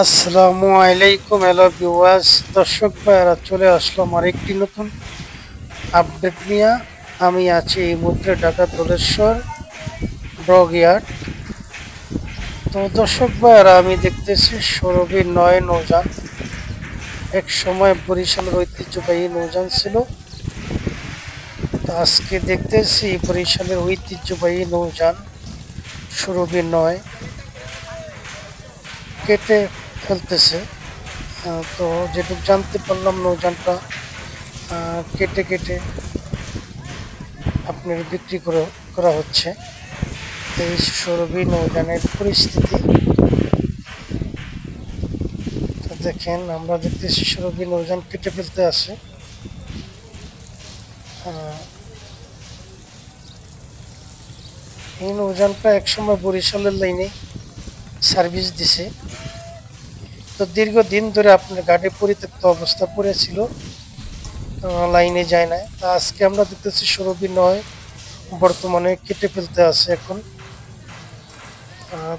আসসালামু আলাইকুম hello viewers, দর্শক ভাইরা চলে আসলাম আরেকটি নতুন আপডেট নিয়ে। আমি আছি এই মুহূর্তে ঢাকা দোলেশ্বর ব্রগইয়ার্ড। তো দর্শক ভাইরা আমি দেখতেছি সৌরভী নয় নৌযান। এক সময় বরিশালের ঐতিহ্যবাহী নৌযান ছিল। তো আজকে দেখতেছি বরিশালের ঐতিহ্যবাহী নৌযান সৌরভী নয় কেটে ফেলতেছে। তো যেটুকু জানতে পারলাম নৌযানটা কেটে কেটে আপনার বিক্রি করা হচ্ছে। এই সৌরভী নৌযানের পরিস্থিতি তো দেখেন, আমরা দেখতেছি সৌরভী নৌযান কেটে ফেলতে আসে। এই নৌযানটা একসময় বরিশালের লাইনে সার্ভিস দিছে। তো দীর্ঘদিন ধরে আপনার গাড়ি পরিত্যক্ত অবস্থা পড়েছিল, লাইনে যায় না। তা আজকে আমরা দেখতেছি সৌরভী নয় বর্তমানে কেটে ফেলতে আসে এখন।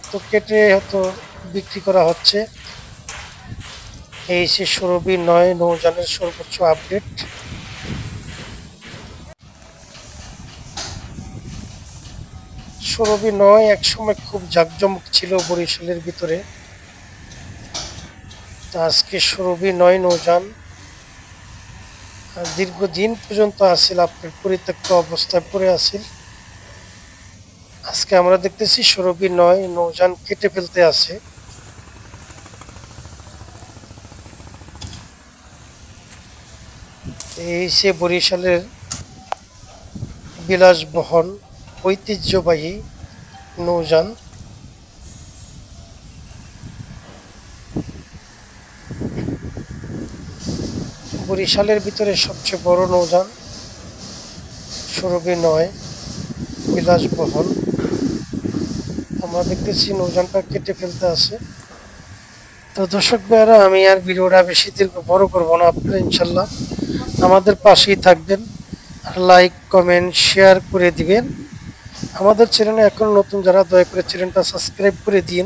তো কেটে হয়তো বিক্রি করা হচ্ছে। এই সে সৌরভী নয় নৌযানের সর্বোচ্চ আপডেট। সৌরভী নয় একসময় খুব জাঁকজমক ছিল বরিশালের ভিতরে। আজকে সৌরভী নয় নৌযান দীর্ঘদিন পর্যন্ত আসিল আপনার পরিত্যক্ত অবস্থায় পড়ে আসিল। আজকে আমরা দেখতেছি সৌরভী নয় নৌযান কেটে ফেলতে আসে। এই সে বরিশালের বিলাসবহন ঐতিহ্যবাহী নৌযান। বরিশালের ভিতরে সবচেয়ে বড় নৌযান সৌরভী নয় বিলাসবহন। আমরা দেখতেছি নৌযানটা কেটে ফেলতে আসে। তো দর্শক ভাইরা, আমি আর ভিডিওটা বেশি দীর্ঘ বড় করবো না। আপনারা ইনশাল্লাহ আমাদের পাশেই থাকবেন, আর লাইক কমেন্ট শেয়ার করে দিবেন। আমাদের চ্যানেলে এখন নতুন যারা, দয়া করে চ্যানেলটা সাবস্ক্রাইব করে দিন।